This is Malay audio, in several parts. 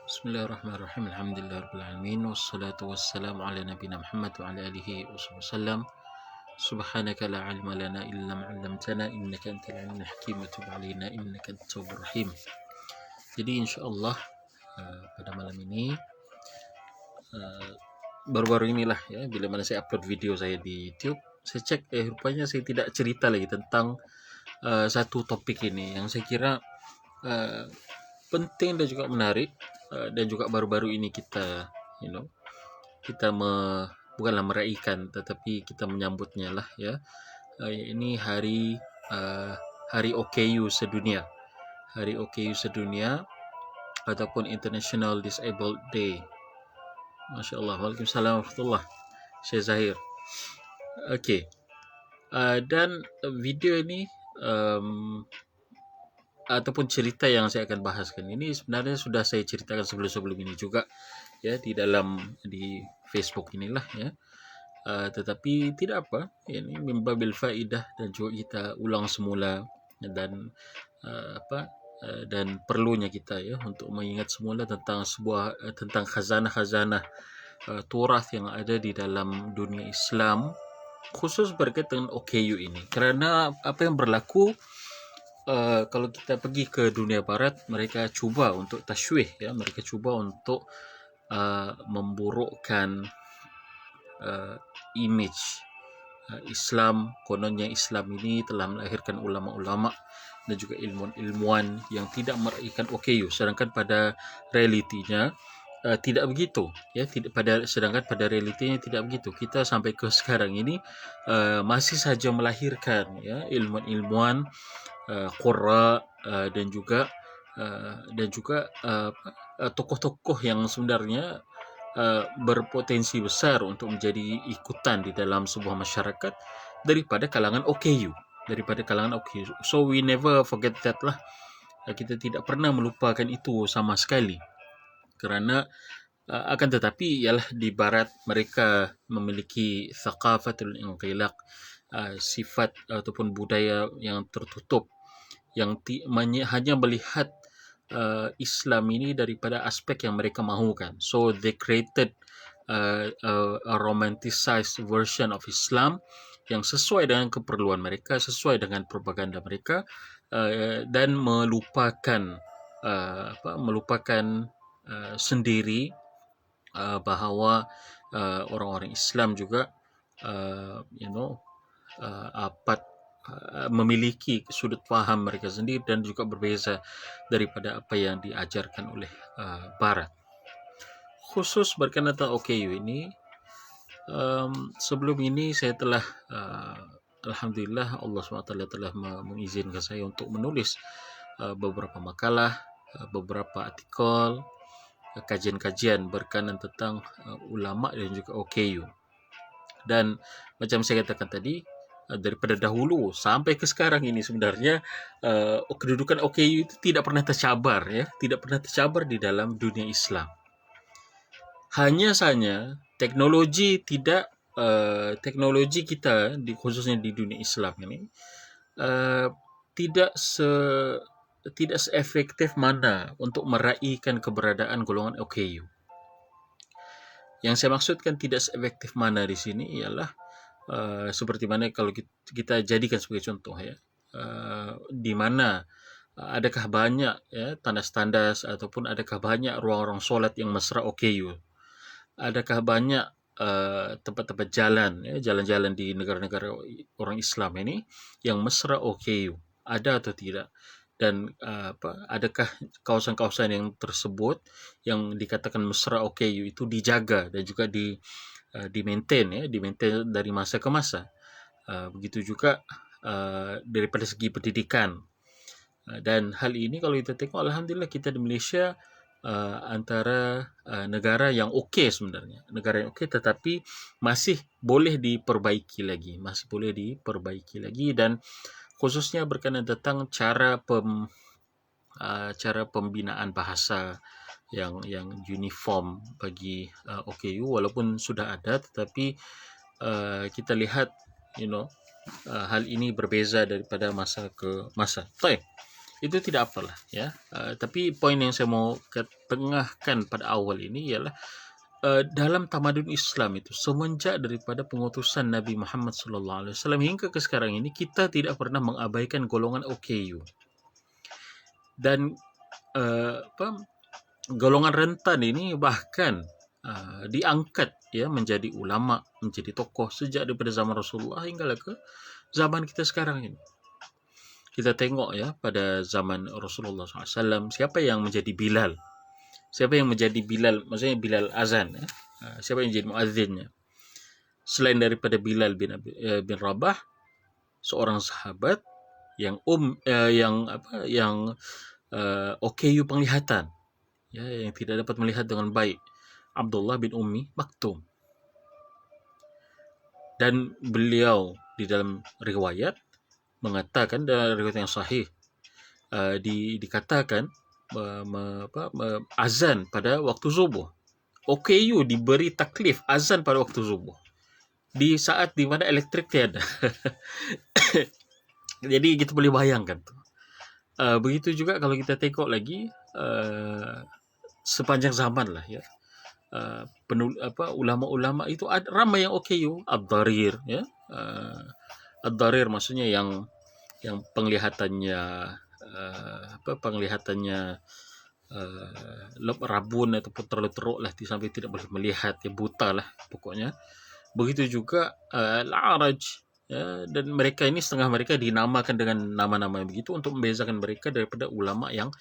Bismillahirrahmanirrahim. Alhamdulillahirrahmanirrahim. Wassalatu wassalamu ala nabina Muhammad wa ala alihi wasallam. Subhanaka la ilma lana illa ma 'allamtana innaka antal alimul hakim wa tub 'alaina innaka antat tawwabur rahim. Jadi insyaallah pada malam ini baru-baru inilah ya, bila mana saya upload video saya di YouTube, saya cek rupanya saya tidak cerita lagi tentang satu topik ini yang saya kira penting dan juga menarik, dan juga baru-baru ini kita kita bukanlah meraihkan tetapi kita menyambutnya lah ya. Ini hari OKU sedunia. Hari OKU sedunia ataupun International Disabled Day. Masya Allah. Waalaikumsalam warahmatullah. Syekh Zahir. Okey. Dan video ini ataupun cerita yang saya akan bahaskan ini sebenarnya sudah saya ceritakan sebelum-sebelum ini juga ya di Facebook inilah ya. Tetapi tidak apa, ini mimbabil faidah dan juga kita ulang semula dan dan perlunya kita ya untuk mengingat semula tentang khazanah-khazanah turath yang ada di dalam dunia Islam, khusus berkaitan dengan OKU ini. Kerana apa yang berlaku kalau kita pergi ke dunia barat, mereka cuba untuk tashwih ya, mereka cuba untuk memburukkan image Islam. Kononnya Islam ini telah melahirkan ulama-ulama dan juga ilmuwan yang tidak meraihkan OKU, sedangkan pada realitinya tidak begitu ya. Sedangkan pada realitinya tidak begitu. Kita sampai ke sekarang ini masih saja melahirkan ya ilmuwan-ilmuwan, qurra, dan juga tokoh-tokoh yang sebenarnya berpotensi besar untuk menjadi ikutan di dalam sebuah masyarakat daripada kalangan OKU. So we never forget that lah. Kita tidak pernah melupakan itu sama sekali. Kerana akan tetapi ialah di barat mereka memiliki thaqafatul inqilaq, sifat ataupun budaya yang tertutup, yang hanya melihat Islam ini daripada aspek yang mereka mahukan. So they created a romanticized version of Islam yang sesuai dengan keperluan mereka, sesuai dengan propaganda mereka, dan melupakan sendiri bahawa orang-orang Islam juga memiliki sudut faham mereka sendiri dan juga berbeza daripada apa yang diajarkan oleh Barat. Khusus berkenaan tentang OKU ini, sebelum ini saya telah Alhamdulillah Allah SWT telah mengizinkan saya untuk menulis beberapa makalah, beberapa artikel, kajian-kajian berkenaan tentang ulama dan juga OKU. Dan macam saya katakan tadi, daripada dahulu sampai ke sekarang ini sebenarnya kedudukan OKU itu tidak pernah tercabar ya, tidak pernah tercabar di dalam dunia Islam. Hanya saja teknologi kita khususnya di dunia Islam ini tidak seefektif mana untuk meraihkan keberadaan golongan OKU. Yang saya maksudkan tidak seefektif mana di sini ialah seperti mana kalau kita jadikan sebagai contoh ya, di mana adakah banyak ya tandas-tandas ataupun adakah banyak ruang-ruang solat yang mesra OKU? Adakah banyak tempat-tempat jalan-jalan di negara-negara orang Islam ini yang mesra OKU? Ada atau tidak? Dan adakah kawasan-kawasan yang tersebut yang dikatakan mesra OKU itu dijaga dan juga di-maintain dari masa ke masa? Begitu juga daripada segi pendidikan. Dan hal ini kalau kita tengok, alhamdulillah kita di Malaysia antara negara yang okey sebenarnya, negara yang okey tetapi masih boleh diperbaiki lagi, dan khususnya berkenaan tentang cara pembinaan bahasa yang uniform bagi OKU, walaupun sudah ada tetapi kita lihat hal ini berbeza daripada masa ke masa. Baik. itu tidak apalah ya. Tapi poin yang saya mau ketengahkan pada awal ini ialah dalam tamadun Islam itu semenjak daripada pengutusan Nabi Muhammad SAW hingga ke sekarang ini kita tidak pernah mengabaikan golongan OKU dan golongan rentan ini bahkan diangkat ya menjadi ulama, menjadi tokoh sejak daripada zaman Rasulullah hingga ke zaman kita sekarang ini. Kita tengok ya pada zaman Rasulullah SAW siapa yang menjadi Bilal, siapa yang menjadi Bilal, maksudnya Bilal azan ya. Siapa yang jadi muazzinnya selain daripada Bilal bin Rabah, seorang sahabat yang OKU penglihatan ya, yang tidak dapat melihat dengan baik, Abdullah bin Ummi Maktum. Dan beliau di dalam riwayat mengatakan, dalam riwayat yang sahih dikatakan azan pada waktu subuh. OKU diberi taklif azan pada waktu subuh di saat di mana elektrik tiada. Jadi kita boleh bayangkan tuh. Begitu juga kalau kita tengok lagi sepanjang zaman lah ya. Ulama-ulama itu ramai yang OKU, Ad-Darir ya. Ad-Darir maksudnya yang penglihatannya rabun ataupun terlalu teruk lah sampai tidak boleh melihat, ya buta lah pokoknya. Begitu juga Al-A'raj ya, dan mereka ini setengah mereka dinamakan dengan nama-nama begitu untuk membezakan mereka daripada ulama yang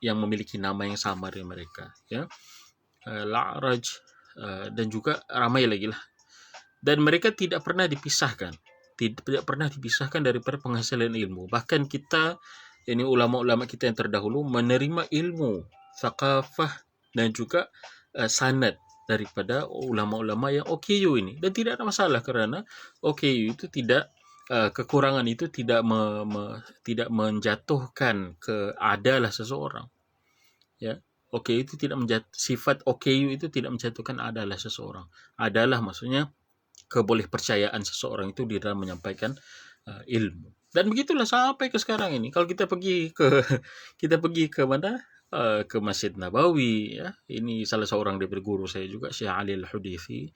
memiliki nama yang sama dengan mereka ya. Al-A'raj dan juga ramai lagi lah. Dan mereka tidak pernah dipisahkan daripada penghasilan ilmu. Bahkan kita, ini ulama-ulama kita yang terdahulu, menerima ilmu, thaqafah dan juga sanad daripada ulama-ulama yang OKU ini. Dan tidak ada masalah kerana OKU itu tidak, kekurangan itu tidak tidak menjatuhkan adalah seseorang. Ya. OKU itu tidak sifat OKU itu tidak menjatuhkan adalah seseorang. Adalah maksudnya kebolehpercayaan seseorang itu di dalam menyampaikan ilmu. Dan begitulah sampai ke sekarang ini. Kalau kita pergi ke mana? Ke Masjid Nabawi ya. Ini salah seorang daripada guru saya juga, Syekh Ali Al-Hudithi,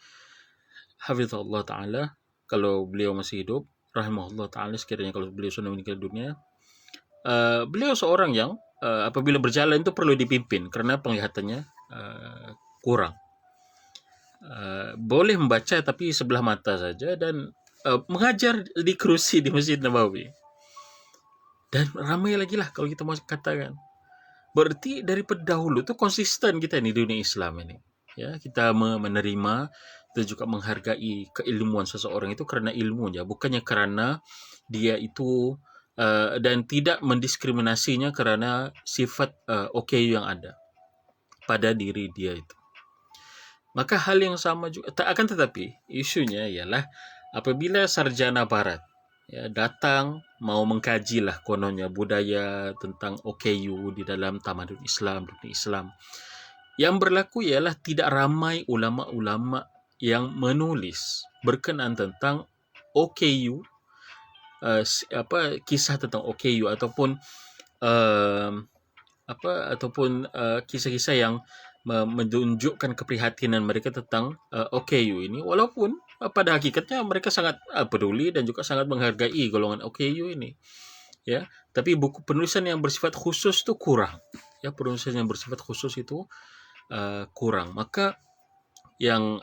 hafizahullah taala. Kalau beliau masih hidup, rahimahullah taala, sekiranya kalau beliau sudah meninggal dunia, beliau seorang yang apabila berjalan itu perlu dipimpin kerana penglihatannya kurang. Boleh membaca tapi sebelah mata saja, dan mengajar di kerusi di Masjid Nabawi. Dan ramai lagi lah kalau kita mau katakan. Berarti daripada dahulu tu konsisten kita ni di dunia Islam ini. Ya, kita menerima dan juga menghargai keilmuan seseorang itu kerana ilmunya, bukannya kerana dia itu dan tidak mendiskriminasinya kerana sifat OKU yang ada pada diri dia itu. Maka hal yang sama juga, akan tetapi isunya ialah apabila sarjana barat ya, datang mau mengkajilah kononnya budaya tentang OKU di dalam tamadun Islam, dunia Islam, yang berlaku ialah tidak ramai ulama-ulama yang menulis berkenaan tentang OKU, kisah tentang OKU ataupun kisah-kisah yang menunjukkan keprihatinan mereka tentang OKU ini, walaupun pada hakikatnya mereka sangat peduli dan juga sangat menghargai golongan OKU ini ya. Tapi buku penulisan yang bersifat khusus itu kurang ya, penulisan yang bersifat khusus itu kurang. Maka yang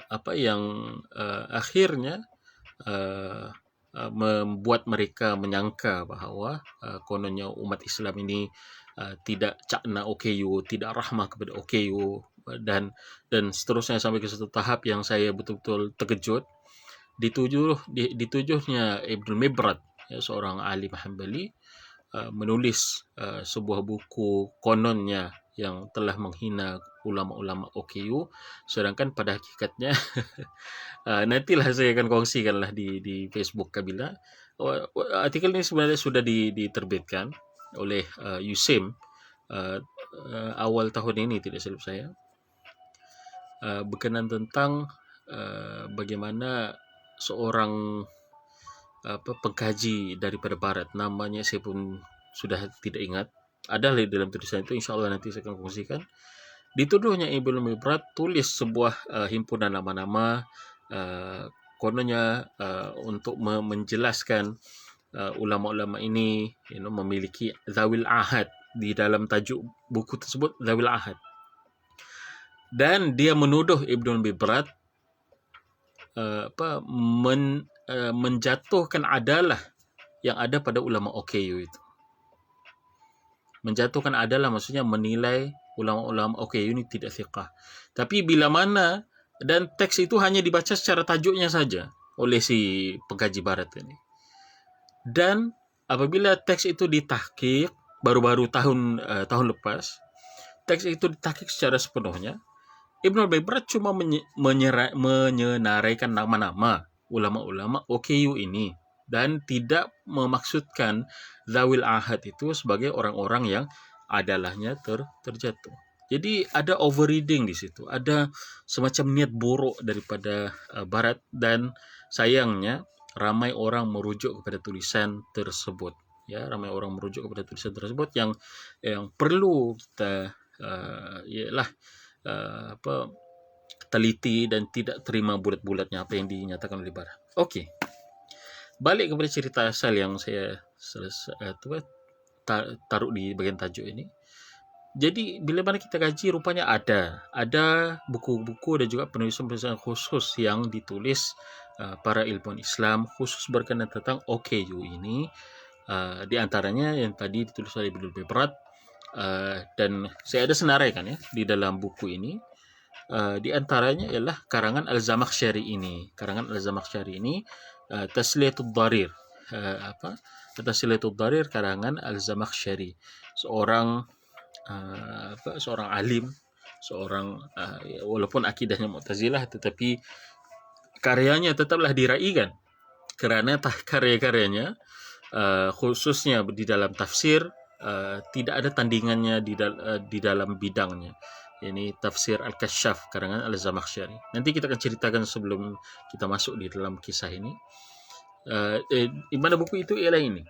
akhirnya membuat mereka menyangka bahawa kononnya umat Islam ini tidak cakna OKU, tidak rahmah kepada OKU, dan seterusnya sampai ke satu tahap yang saya betul-betul terkejut. Ditujuhnya Ibnu Mibrad ya, seorang alim Hanbali, menulis sebuah buku kononnya yang telah menghina ulama-ulama OKU, sedangkan pada hakikatnya nantilah saya akan kongsikanlah di Facebook Kabila. Artikel ini sebenarnya sudah diterbitkan oleh USIM awal tahun ini, tidak silap saya, berkenaan tentang bagaimana seorang pengkaji daripada barat, namanya saya pun sudah tidak ingat. Ada di dalam tulisan itu, insya Allah nanti saya akan kongsikan. Dituduhnya Ibnu Mibrat tulis sebuah himpunan nama-nama, kononnya untuk menjelaskan ulama-ulama ini memiliki zawil ahad. Di dalam tajuk buku tersebut zawil ahad, dan dia menuduh Ibnu Mibrat menjatuhkan adalah yang ada pada ulama OKU itu. Menjatuhkan adalah maksudnya menilai ulama-ulama OKU ini tidak thiqah. Tapi bila mana, dan teks itu hanya dibaca secara tajuknya saja oleh si pengkaji barat ini. Dan apabila teks itu ditahqiq baru-baru tahun lepas, teks itu ditahqiq secara sepenuhnya, Ibnu Mibrat cuma menyenaraikan nama-nama ulama-ulama OKU ini dan tidak memaksudkan zawil ahad itu sebagai orang-orang yang adalahnya terjatuh. Jadi ada overreading di situ, ada semacam niat buruk daripada barat, dan sayangnya ramai orang merujuk kepada tulisan tersebut. Ya, ramai orang merujuk kepada tulisan tersebut yang perlu kita ialah teliti dan tidak terima bulat-bulatnya apa yang dinyatakan oleh barat. Okey. Balik kepada cerita asal yang saya taruh di bagian tajuk ini. Jadi bila mana kita kaji, rupanya ada buku-buku dan juga penulisan-penulisan khusus yang ditulis para ilmuwan Islam khusus berkenaan tentang OKU ini. Di antaranya yang tadi ditulis oleh Ibnu Mibrat, dan saya ada senaraikan ya di dalam buku ini. Di antaranya ialah karangan Al-Zamakhsyari ini. Karangan Al-Zamakhsyari ini Tasliyatud Darir. Tasliyatud Darir karangan Al-Zamakhsyari. Seorang alim, walaupun akidahnya Mu'tazilah, tetapi karyanya tetaplah diraikan kerana karya-karyanya khususnya di dalam tafsir tidak ada tandingannya di dalam bidangnya. Ini tafsir Al-Kashaf karangan Al-Zamakhsyari. Nanti kita akan ceritakan sebelum kita masuk di dalam kisah ini. Di mana buku itu ialah ini.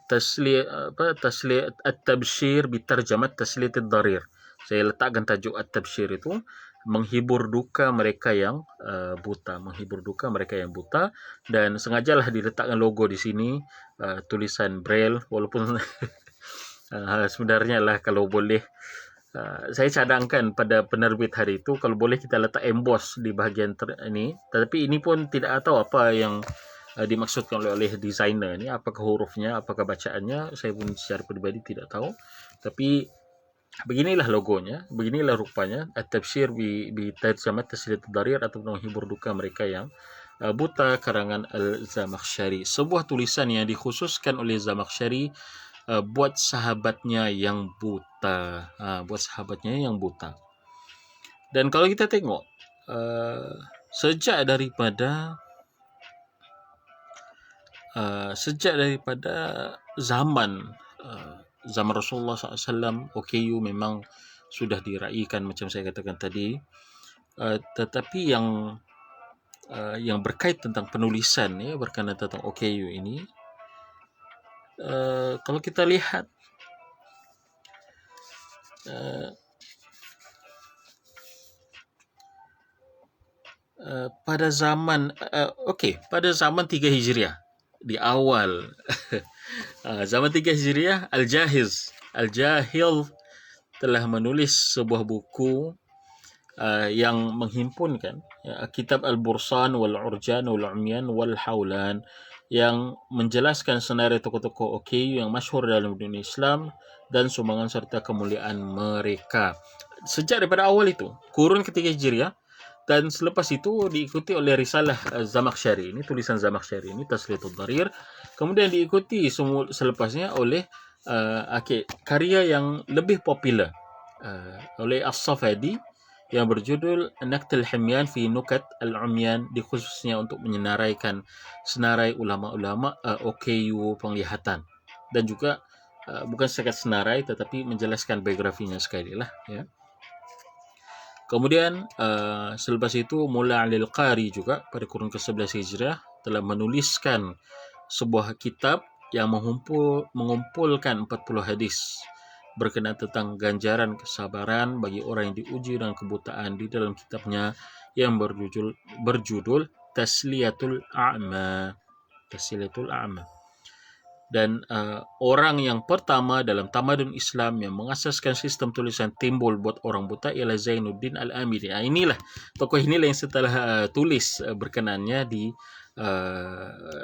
Tasliyat At-Tabsyir bitarjamat Tasliyat Ad-Darir. Saya letakkan tajuk At-Tabsyir itu menghibur duka mereka yang buta, menghibur duka mereka yang buta, dan sengajalah diletakkan logo di sini, tulisan Braille, walaupun sebenarnya lah kalau boleh saya cadangkan pada penerbit hari itu kalau boleh kita letak emboss di bahagian ini, tetapi ini pun tidak tahu apa yang dimaksudkan oleh designer ni, apakah hurufnya, apakah bacaannya, saya pun secara peribadi tidak tahu. Tapi beginilah logonya, beginilah rupanya At-Tabsyir bi tarjamat Tasliyat Ad-Darir, atau menghibur duka mereka yang buta karangan Al-Zamakhsyari. Sebuah tulisan yang dikhususkan oleh Zamakhsyari buat sahabatnya yang buta, buat sahabatnya yang buta. Dan kalau kita tengok sejak daripada zaman Rasulullah SAW, OKU memang sudah diraikan macam saya katakan tadi. Tetapi yang berkait tentang penulisan ya, berkenaan tentang OKU ini, kalau kita lihat pada zaman pada zaman 3 Hijriah, di awal zaman 3 Hijriah, Al-Jahil telah menulis sebuah buku yang menghimpunkan kitab Al-Bursan wal-Urjan wal-Umyan wal-Hawlan, yang menjelaskan senarai tokoh-tokoh OKU yang masyhur dalam dunia Islam dan sumbangan serta kemuliaan mereka. Sejak daripada awal itu, kurun ketiga Hijriah, dan selepas itu diikuti oleh risalah Zamakhsyari ini, tulisan Zamakhsyari ini Tasliyatud Darir. Kemudian diikuti selepasnya oleh karya yang lebih popular oleh As-Safadi yang berjudul Naqtul Himyan fi Nukat Al-Umyan, dikhususnya untuk menyenaraikan senarai ulama-ulama OKU penglihatan, dan juga bukan sekedar senarai tetapi menjelaskan biografinya sekali lah ya. Kemudian selepas itu Mulla Ali Al-Qari juga pada kurun ke-11 Hijrah telah menuliskan sebuah kitab yang mengumpulkan 40 hadis berkenaan tentang ganjaran kesabaran bagi orang yang diuji dengan kebutaan di dalam kitabnya yang berjudul Tasliyatul A'ma. Tasliyatul A'ma. Dan orang yang pertama dalam tamadun Islam yang mengasaskan sistem tulisan timbul buat orang buta ialah Zainuddin Al-Amili. Inilah tokoh inilah yang setelah tulis berkenannya di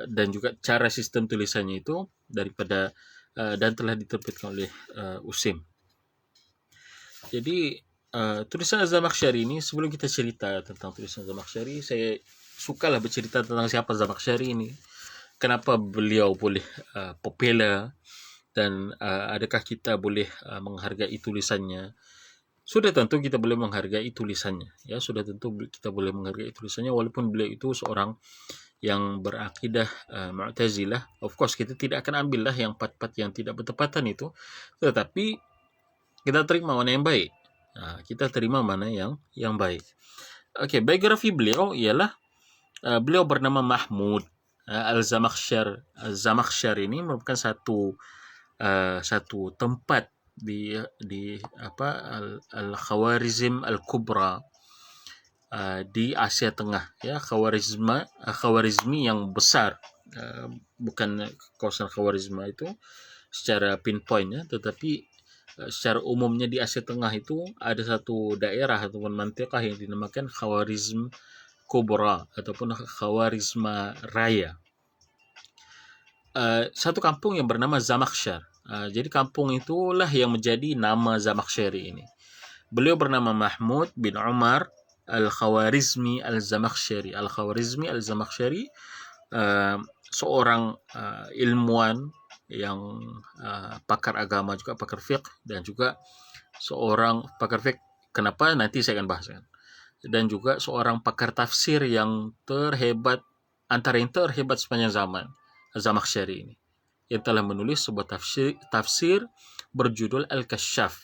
dan juga cara sistem tulisannya itu daripada dan telah diterbitkan oleh Usim. Jadi tulisan Az-Zamakhsyari ini, sebelum kita cerita tentang tulisan Az-Zamakhsyari, saya sukalah bercerita tentang siapa Az-Zamakhsyari ini. Kenapa beliau boleh popular dan adakah kita boleh menghargai tulisannya? Sudah tentu kita boleh menghargai tulisannya, ya, sudah tentu kita boleh menghargai tulisannya walaupun beliau itu seorang yang berakidah Mu'tazilah. Of course kita tidak akan ambillah yang part-part yang tidak bertepatan itu, tetapi kita terima mana yang baik. Kita terima mana yang baik. Okey, biografi beliau ialah beliau bernama Mahmud Al-Zamakhsyar ini merupakan satu tempat di Al-Khawarizm Al-Kubra di Asia Tengah, ya, Khawarizmi yang besar, bukan kawasan Khawarizma itu secara pinpoint, ya, tetapi secara umumnya di Asia Tengah itu ada satu daerah ataupun mantiqah yang dinamakan Khawarizm Kubra ataupun Khawarizma Raya. Satu kampung yang bernama Zamakhsyar. Jadi kampung itulah yang menjadi nama Zamakhsyari ini. Beliau bernama Mahmud bin Umar Al-Khawarizmi Al-Zamakhsyari. Al-Khawarizmi Al-Zamakhsyari seorang ilmuwan yang pakar agama juga, pakar fiqh, dan juga seorang pakar fiqh. Kenapa? Nanti saya akan bahaskan. Dan juga seorang pakar tafsir yang terhebat, antara yang terhebat sepanjang zaman, Zamakhsyari ini, yang telah menulis sebuah tafsir berjudul Al-Kasyaf.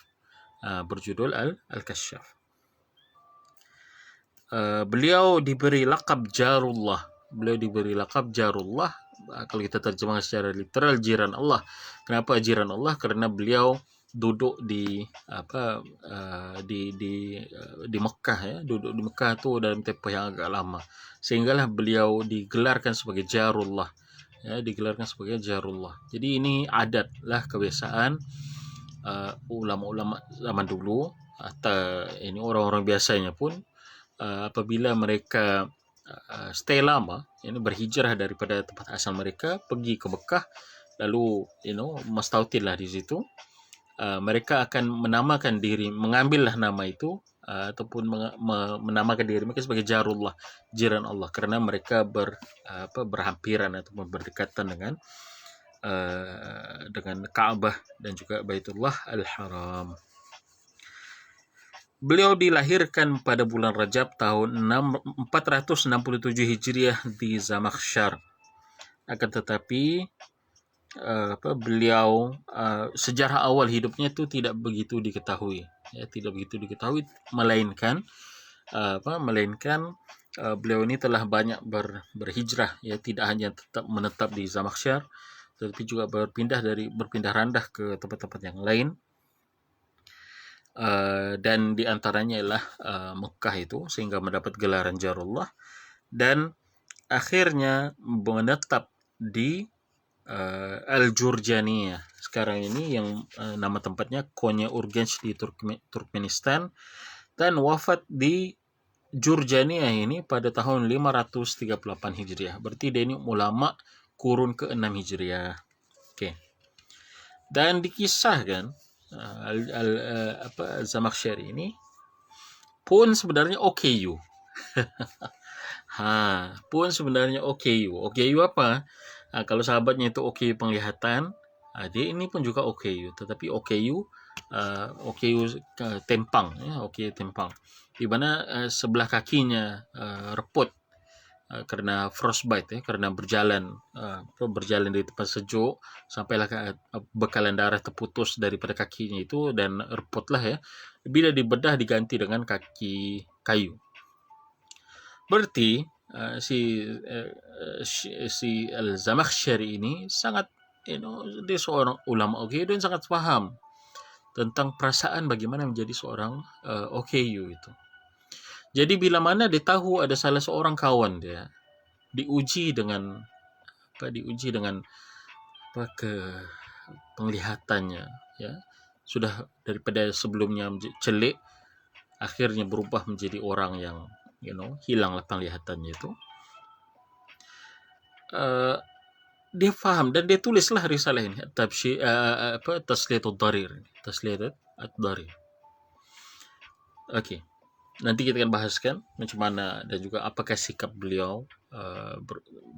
Al-Kasyaf. Beliau diberi lakab Jarullah. Kalau kita terjemahkan secara literal, jiran Allah. Kenapa jiran Allah? Karena beliau duduk di di Mekah, ya, duduk di Mekah tu dalam tempoh yang agak lama, sehinggalah beliau digelarkan sebagai Jarullah, ya, Jadi ini adat lah, kebiasaan ulama-ulama zaman dulu atau ini orang-orang biasanya pun apabila mereka stay lama, ini berhijrah daripada tempat asal mereka pergi ke Mekah, lalu mustautin lah di situ. Mereka akan menamakan diri, mengambillah nama itu ataupun menamakan diri mereka sebagai Jarullah, jiran Allah, kerana mereka berhampiran ataupun berdekatan dengan Ka'bah dan juga Baitullah Al-Haram. Beliau dilahirkan pada bulan Rajab tahun 467 Hijriah di Zamakhsyar. Akan tetapi beliau sejarah awal hidupnya itu tidak begitu diketahui, melainkan beliau ini telah banyak berhijrah, ya, tidak hanya tetap menetap di Zamakhsyar, tetapi juga berpindah randah ke tempat-tempat yang lain, dan diantaranya ialah Mekah itu, sehingga mendapat gelaran Jarullah, dan akhirnya menetap di Al-Jurjaniyah sekarang ini, yang nama tempatnya Konya Urgench di Turkmenistan, dan wafat di Jurjaniyah ini pada tahun 538 Hijriah. Berarti dia ini ulama kurun ke-6 Hijriah. Okey. Dan dikisahkan Zamakhsyari ini pun sebenarnya OKU. Pun sebenarnya OKU. OKU apa? Kalau sahabatnya itu OKU penglihatan, dia ini pun juga OKU, tetapi OKU tempang, ya, OKU tempang, di mana sebelah kakinya reput kerana frostbite, kerana berjalan di tempat sejuk, sampailah bekalan darah terputus daripada kakinya itu dan reputlah, ya. Bila dibedah diganti dengan kaki kayu. Berarti si Al-Zamakhsyari ini sangat dia seorang ulama OKU dan sangat paham tentang perasaan bagaimana menjadi seorang OKU itu. Jadi bila mana dia tahu ada salah seorang kawan dia diuji dengan ke penglihatannya, ya, sudah daripada sebelumnya celik akhirnya berubah menjadi orang yang hilanglah penglihatannya itu. Dia faham dan dia tulislah risalah ini, Tasliyatud Darir. Okey. Nanti kita akan bahaskan macam mana dan juga apakah sikap beliau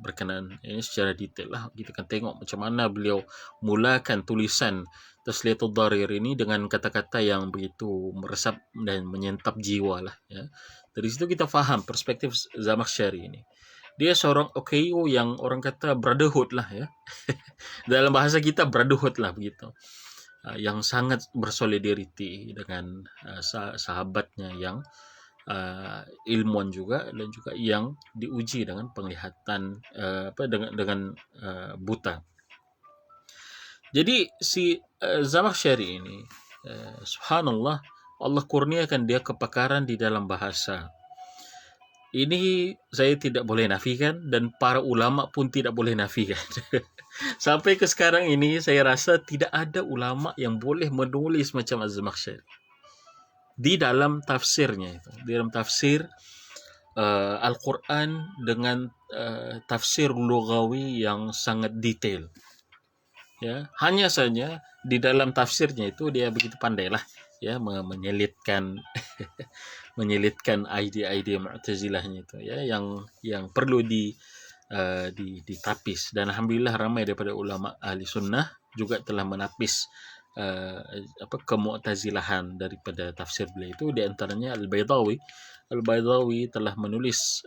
berkenaan ini secara detail lah. Kita akan tengok macam mana beliau mulakan tulisan Tasliyatud Darir ini dengan kata-kata yang begitu meresap dan menyentap jiwa lah, ya. Dari situ kita faham perspektif Zamakhsyari ini. Dia seorang OKU yang orang kata brotherhood lah, ya. Dalam bahasa kita brotherhood lah begitu. Yang sangat bersolidariti dengan sahabatnya yang ilmuwan juga dan juga yang diuji dengan penglihatan dengan buta. Jadi si Zamakhsyari ini subhanallah, Allah kurniakan dia kepakaran di dalam bahasa. Ini saya tidak boleh nafikan dan para ulama pun tidak boleh nafikan. Sampai ke sekarang ini saya rasa tidak ada ulama yang boleh menulis macam Az-Zamakhsyari di dalam tafsirnya itu. Di dalam tafsir Al-Quran dengan tafsir lughawi yang sangat detail. Ya, hanya saja di dalam tafsirnya itu dia begitu pandai lah, ya, menyelitkan ide-ide Mu'tazilahnya itu, ya, yang perlu ditapis. Dan alhamdulillah ramai daripada ulama ahli sunnah juga telah menapis kemu'tazilahan daripada tafsir beliau itu. Di antaranya Al-Baydawi telah menulis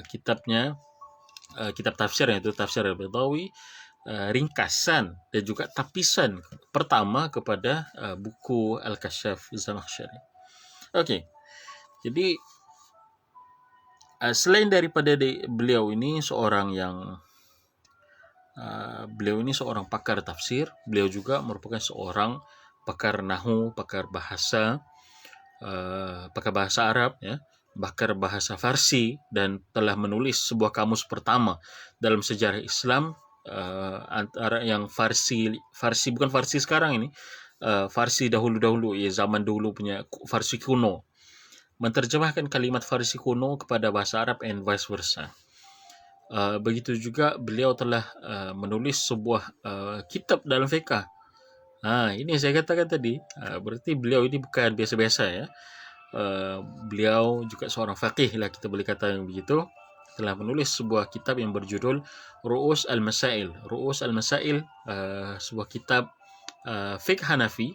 kitabnya, kitab tafsirnya itu Tafsir Al-Baydawi, ringkasan dan juga tapisan pertama kepada buku Al-Kashaf Zamakhsyari. Okey. Jadi selain daripada beliau ini seorang pakar tafsir, beliau juga merupakan seorang pakar nahwu, pakar bahasa Arab, ya, pakar bahasa Farsi, dan telah menulis sebuah kamus pertama dalam sejarah Islam, antara yang Farsi bukan Farsi sekarang ini, Farsi dahulu, ya, zaman dulu punya Farsi kuno, menterjemahkan kalimat Farsi kuno kepada bahasa Arab and vice versa. Begitu juga beliau telah menulis sebuah kitab dalam fiqh. Ini saya katakan tadi, berarti beliau ini bukan biasa-biasa, ya. Beliau juga seorang faqih lah, kita boleh kata yang begitu. Telah menulis sebuah kitab yang berjudul Ru'us Al-Masail. Sebuah kitab fiqh Hanafi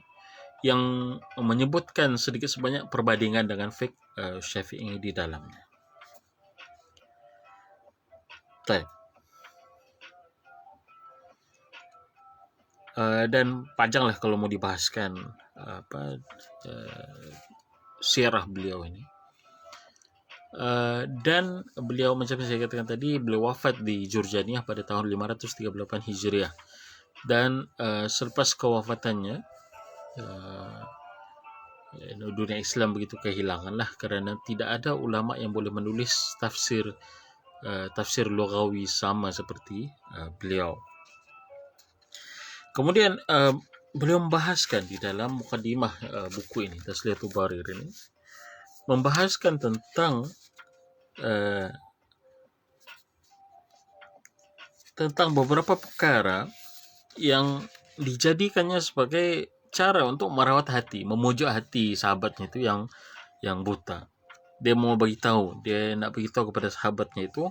yang menyebutkan sedikit sebanyak perbandingan dengan fiqh Syafi'i di dalamnya. Baik. Dan panjanglah kalau mau dibahaskan sirah beliau ini. Dan beliau, macam saya katakan tadi, beliau wafat di Jurjaniyah pada tahun 538 Hijriah. Dan selepas kewafatannya, dunia Islam begitu kehilangan lah, kerana tidak ada ulama yang boleh menulis tafsir lughawi sama seperti beliau. Kemudian beliau membahaskan di dalam mukadimah buku ini, Tasliyatud Darir ini, membahaskan tentang beberapa perkara yang dijadikannya sebagai cara untuk merawat hati, memujuk hati sahabatnya itu yang buta. Dia mau beritahu, dia nak beritahu kepada sahabatnya itu,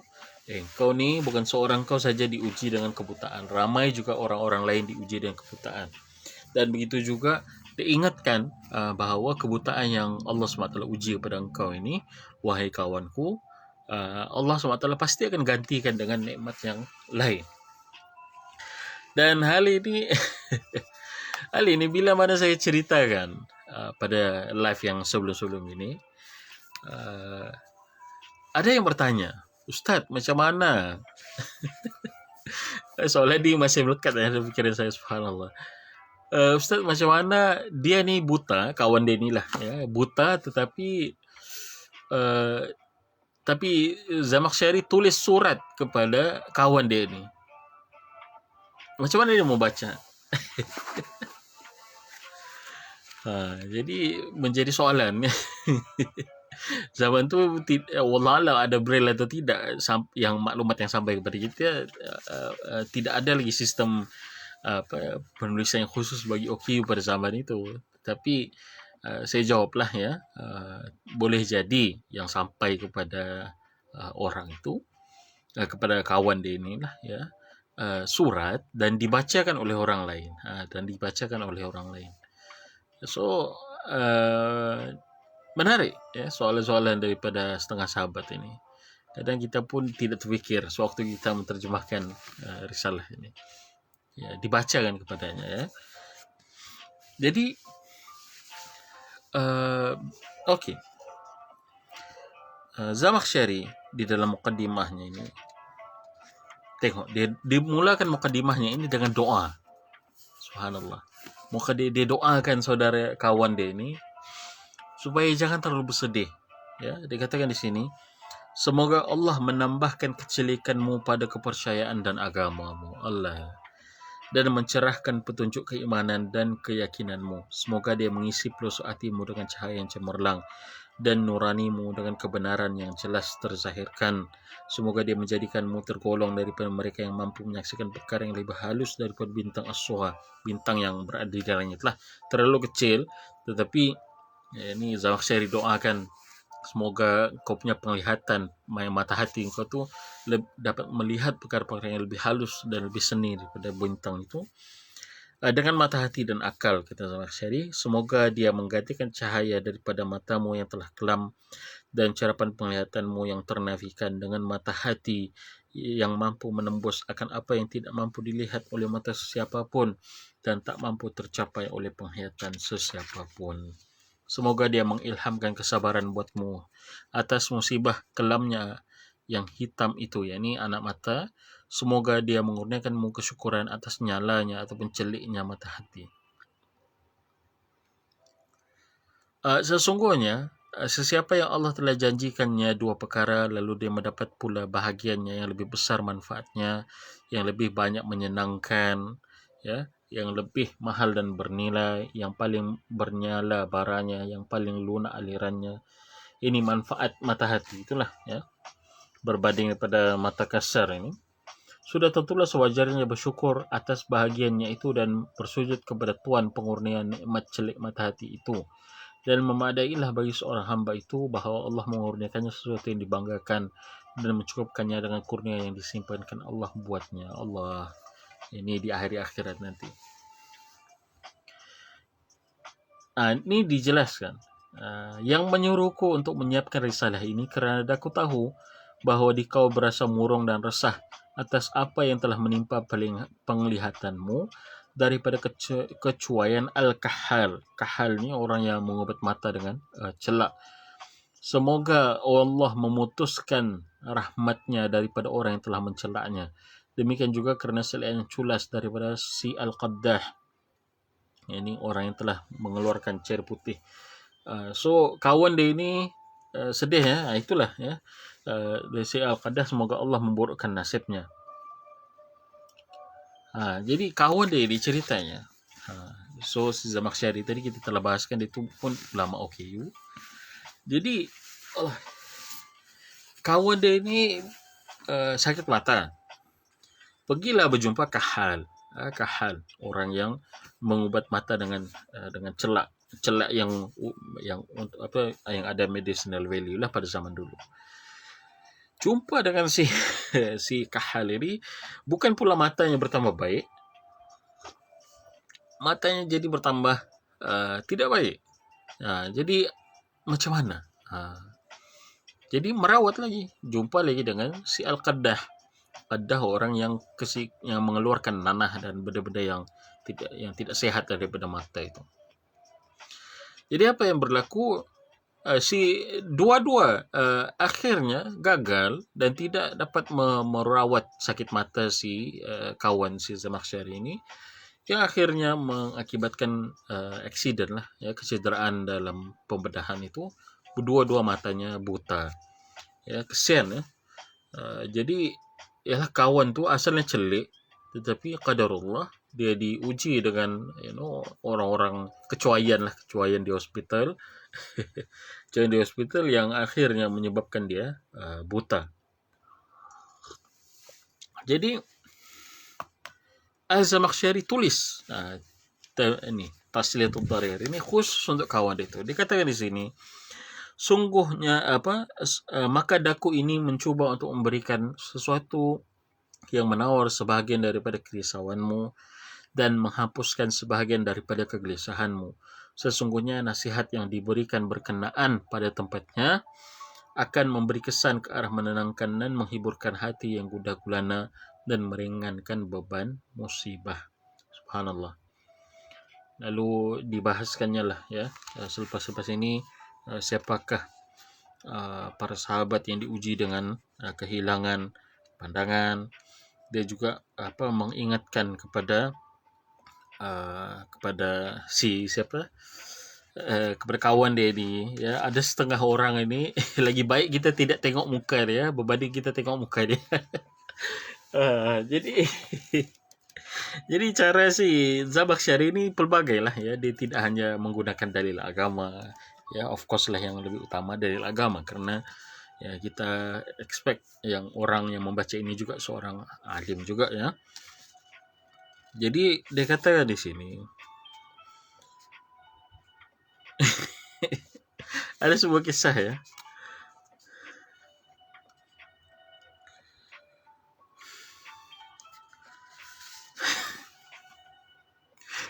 kau ni bukan seorang kau saja diuji dengan kebutaan, ramai juga orang-orang lain diuji dengan kebutaan. Dan begitu juga diingatkan bahawa kebutaan yang Allah SWT uji kepada engkau ini, wahai kawanku, Allah SWT pasti akan gantikan dengan nikmat yang lain. Dan hal ini bila mana saya ceritakan pada live yang sebelum-sebelum ini, ada yang bertanya, Ustaz, macam mana Soalnya dia masih melekat ya dalam pikiran saya, subhanallah. Ustaz, macam mana dia ni buta, kawan dia ni lah ya, buta uh, tapi Zamakhsyari tulis surat kepada kawan dia ni. Macam mana dia mau baca? Jadi menjadi soalan. Zaman tu wallahualam ada braille atau tidak, yang maklumat yang sampai kepada kita tidak ada lagi sistem penulisan yang khusus bagi OKU pada zaman itu. Tapi saya jawablah ya, boleh jadi yang sampai kepada orang itu, kepada kawan dia inilah ya, surat dan dibacakan oleh orang lain, So menarik ya soalan-soalan daripada setengah sahabat ini. Kadang kita pun tidak terfikir sewaktu kita menerjemahkan risalah ini, ya, dibacakan kepadanya ya. Jadi okey. Zamakhsyari di dalam mukaddimahnya ini, tengok dia mulakan mukaddimahnya ini dengan doa. Subhanallah. Dia doakan saudara kawan dia ini supaya jangan terlalu bersedih. Ya, dia katakan di sini, semoga Allah menambahkan kecilikanmu pada kepercayaan dan agamamu, Allah, dan mencerahkan petunjuk keimanan dan keyakinanmu. Semoga dia mengisi pelosok hatimu dengan cahaya yang cemerlang dan nuranimu dengan kebenaran yang jelas terzahirkan. Semoga dia menjadikanmu tergolong daripada mereka yang mampu menyaksikan perkara yang lebih halus daripada bintang as-suha, bintang yang berada di langit lah. Terlalu kecil, tetapi ini Zamakhsyari doakan, semoga kau punya penglihatan, mata hati kau tu dapat melihat perkara-perkara yang lebih halus dan lebih seni daripada bintang itu dengan mata hati dan akal, kata Zamakhsyari. Semoga dia menggantikan cahaya daripada matamu yang telah kelam dan carapan penglihatanmu yang ternafikan dengan mata hati yang mampu menembus akan apa yang tidak mampu dilihat oleh mata sesiapapun dan tak mampu tercapai oleh penglihatan sesiapapun. Semoga dia mengilhamkan kesabaran buatmu atas musibah kelamnya yang hitam itu, yakni anak mata. Semoga dia mengurniakanmu kesyukuran atas nyalanya ataupun celiknya mata hati. Sesungguhnya sesiapa yang Allah telah janjikannya dua perkara, lalu dia mendapat pula bahagiannya yang lebih besar manfaatnya, yang lebih banyak menyenangkan, ya, yang lebih mahal dan bernilai, yang paling bernyala baranya, yang paling lunak alirannya. Ini manfaat mata hati, itulah ya, berbanding daripada mata kasar ini. Sudah tentulah sewajarnya bersyukur atas bahagiannya itu dan bersujud kepada Tuhan pengurnian nikmat celik mata hati itu. Dan memadailah bagi seorang hamba itu bahawa Allah mengurniakannya sesuatu yang dibanggakan dan mencukupkannya dengan kurnia yang disimpankan Allah buatnya. Allah, ini di akhir akhirat nanti. Ini dijelaskan. Yang menyuruhku untuk menyiapkan risalah ini kerana aku tahu bahawa dikau berasa murung dan resah atas apa yang telah menimpa penglihatanmu daripada kecuaian al-kahal. Kahal ni orang yang mengubat mata dengan celak. Semoga Allah memutuskan rahmatnya daripada orang yang telah mencelaknya. Demikian juga kerana selain culas daripada si al-qaddah, ini orang yang telah mengeluarkan cair putih. So kawan dia ini sedih ya. Itulah ya. Dari si al-qaddah, semoga Allah memburukkan nasibnya. Jadi kawan dia ni ceritanya. So si Zamakhsyari tadi kita telah bahaskan, dia tu pun ulama OKU. Jadi kawan dia ni sakit mata. Pergilah berjumpa kahal. Orang yang mengubat mata dengan celak yang ada medicinal value lah pada zaman dulu. Jumpa dengan si kahal ini, bukan pula matanya bertambah baik, matanya jadi bertambah tidak baik. Jadi macam mana? Jadi merawat lagi, jumpa lagi dengan si al-qaddah. Qaddah orang yang mengeluarkan nanah dan benda-benda yang tidak sehat daripada mata itu. Jadi apa yang berlaku? si dua-dua akhirnya gagal dan tidak dapat merawat sakit mata si kawan si Zamakhsyari ini, yang akhirnya mengakibatkan accident lah, ya, kecederaan dalam pembedahan itu. Kedua-dua matanya buta, ya, kesian ya. Jadi ialah kawan tu asalnya celik, tetapi qadarullah dia diuji dengan orang-orang kecuaian di hospital. Kecuaian di hospital yang akhirnya menyebabkan dia buta. Jadi Az-Zamakhsyari tulis ini Tasliyatud Darir ini khusus untuk kawan itu. Dikatakan di sini, sungguhnya maka daku ini mencoba untuk memberikan sesuatu yang menawar sebahagian daripada kerisauanmu dan menghapuskan sebahagian daripada kegelisahanmu. Sesungguhnya nasihat yang diberikan berkenaan pada tempatnya akan memberi kesan ke arah menenangkan dan menghiburkan hati yang gundah gulana dan meringankan beban musibah. Subhanallah. Lalu dibahaskannya lah, ya, selepas ini siapakah para sahabat yang diuji dengan kehilangan pandangan. Dia juga mengingatkan kepada kepada kawan dia ni, ya, ada setengah orang ini lagi baik kita tidak tengok muka dia berbanding kita tengok muka dia. Jadi cara si Zamakhsyari ini pelbagai lah, ya. Dia tidak hanya menggunakan dalil agama, ya, of course lah yang lebih utama dalil agama, karena ya kita expect yang orang yang membaca ini juga seorang alim juga, ya. Jadi dia katakan di sini ada sebuah kisah, ya.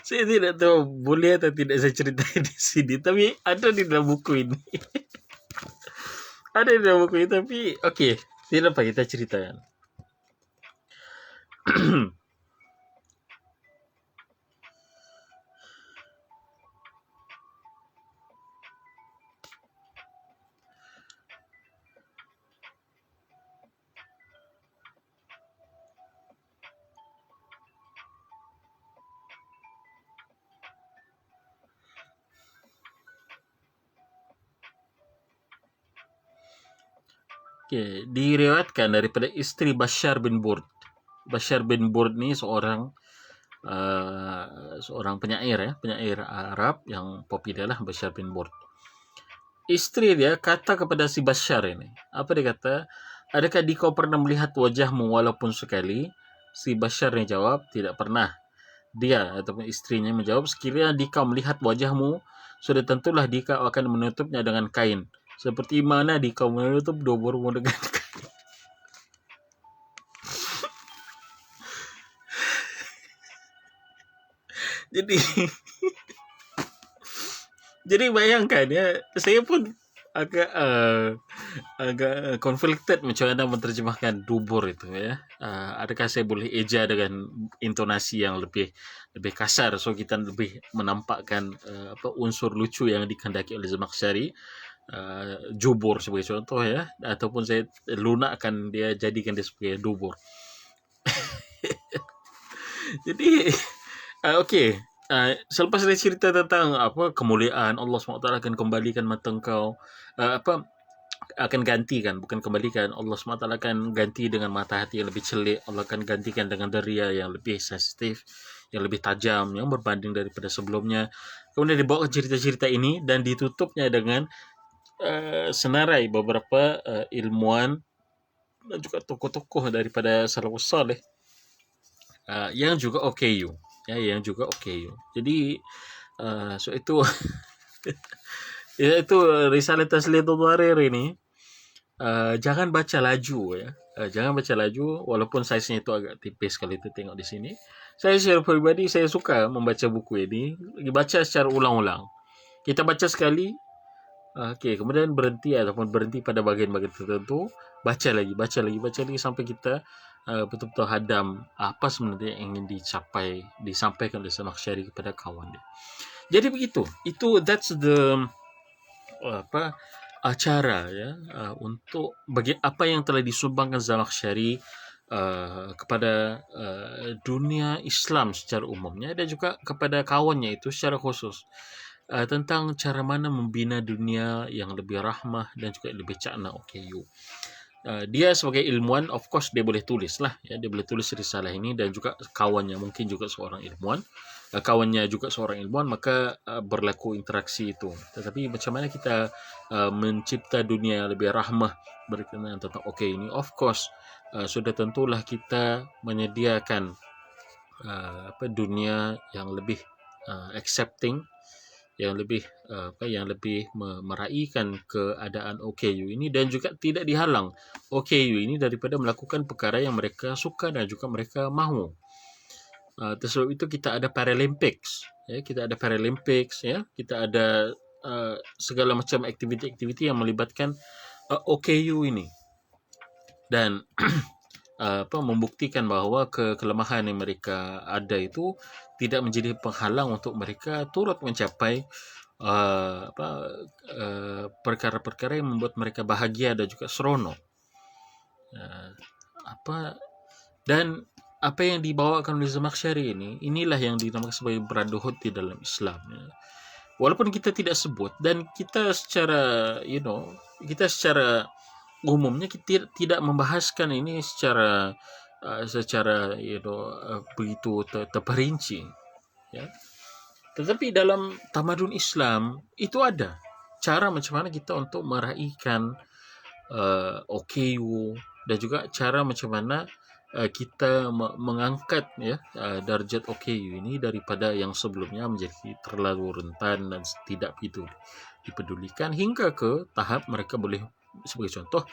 Saya tidak tahu boleh atau tidak saya ceritakan di sini, tapi ada di dalam buku ini. Ada di dalam buku ini, tapi okey, tidak apa kita ceritakan. Okey, diriwayatkan daripada isteri Bashar bin Burd. Bashar bin Burd ni seorang penyair, penyair Arab yang popular lah, Bashar bin Burd. Isteri dia kata kepada si Bashar ini, apa dia kata? Adakah dikau pernah melihat wajahmu walaupun sekali? Si Bashar ni jawab, tidak pernah. Dia ataupun istrinya menjawab, sekiranya dikau melihat wajahmu, sudah tentulah dikau akan menutupnya dengan kain. Seperti mana dikau menutup duburmu dengan kain. Jadi bayangkan, ya, saya pun agak conflicted macam mana menerjemahkan dubur itu, ya. Adakah saya boleh eja dengan intonasi yang lebih kasar, so kita lebih menampakkan unsur lucu yang dikehendaki oleh Zamakhsyari, jubur sebagai contoh, ya, ataupun saya lunakkan dia, jadikan dia sebagai dubur. Jadi okey, selepas dia cerita tentang kemuliaan Allah SWT akan kembalikan mata engkau, akan gantikan, bukan kembalikan, Allah SWT akan ganti dengan mata hati yang lebih celik, Allah akan gantikan dengan deria yang lebih sensitif, yang lebih tajam, yang berbanding daripada sebelumnya. Kemudian dibawa cerita-cerita ini dan ditutupnya dengan senarai beberapa ilmuwan dan juga tokoh-tokoh daripada salafus saleh yang juga OKU, ya, yang juga OKU. Jadi so itu itu Risalah Tasliyatud Darir ini jangan baca laju, ya. Jangan baca laju, walaupun saiznya itu agak tipis kalau kita tengok di sini. Saya secara peribadi saya suka membaca buku ini, dibaca secara ulang-ulang. Kita baca sekali, kemudian berhenti ataupun berhenti pada bahagian-bahagian tertentu, baca lagi sampai kita betul-betul hadam apa sebenarnya yang ingin disampaikan oleh Zamakhsyari kepada kawan dia. Jadi begitu. Itu that's the acara ya untuk bagi apa yang telah disumbangkan Zamakhsyari kepada dunia Islam secara umumnya dan juga kepada kawannya itu secara khusus tentang cara mana membina dunia yang lebih rahmah dan juga lebih cakna OKU. Dia sebagai ilmuwan, of course dia boleh tulis lah, ya, dia boleh tulis risalah ini dan juga kawannya mungkin juga seorang ilmuwan, kawannya juga seorang ilmuwan, maka berlaku interaksi itu. Tetapi macam mana kita mencipta dunia lebih rahmah berkenaan tentang ini, of course sudah tentulah kita menyediakan dunia yang lebih accepting, yang lebih meraihkan keadaan OKU ini dan juga tidak dihalang OKU ini daripada melakukan perkara yang mereka suka dan juga mereka mahu. Sebab itu kita ada Paralympics, ya, kita ada segala macam aktiviti-aktiviti yang melibatkan OKU ini dan membuktikan bahawa kelemahan yang mereka ada itu tidak menjadi penghalang untuk mereka turut mencapai perkara-perkara yang membuat mereka bahagia dan juga seronok. Dan apa yang dibawakan oleh Zamakhsyari inilah yang dinamakan sebagai brotherhood di dalam Islam. Walaupun kita tidak sebut dan kita secara umumnya kita tidak membahaskan ini secara begitu terperinci, ya. Tetapi dalam tamadun Islam itu ada cara macam mana kita untuk meraihkan OKU dan juga cara macam mana kita mengangkat darjat OKU ini daripada yang sebelumnya menjadi terlalu rentan dan tidak dipedulikan hingga ke tahap mereka boleh, sebagai contoh,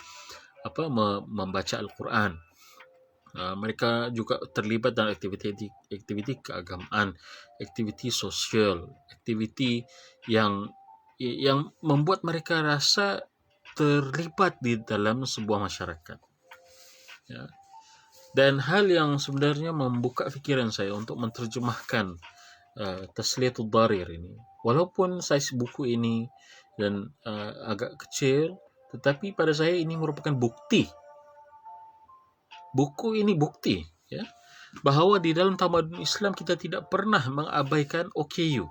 membaca Al-Quran. Mereka juga terlibat dalam aktiviti keagamaan, aktiviti sosial, aktiviti yang membuat mereka rasa terlibat di dalam sebuah masyarakat. Ya. Dan hal yang sebenarnya membuka fikiran saya untuk menerjemahkan Tasliyatul Darir ini, walaupun saiz buku ini dan agak kecil, tetapi pada saya ini merupakan bukti. Buku ini bukti, ya, bahawa di dalam tamadun Islam kita tidak pernah mengabaikan OKU.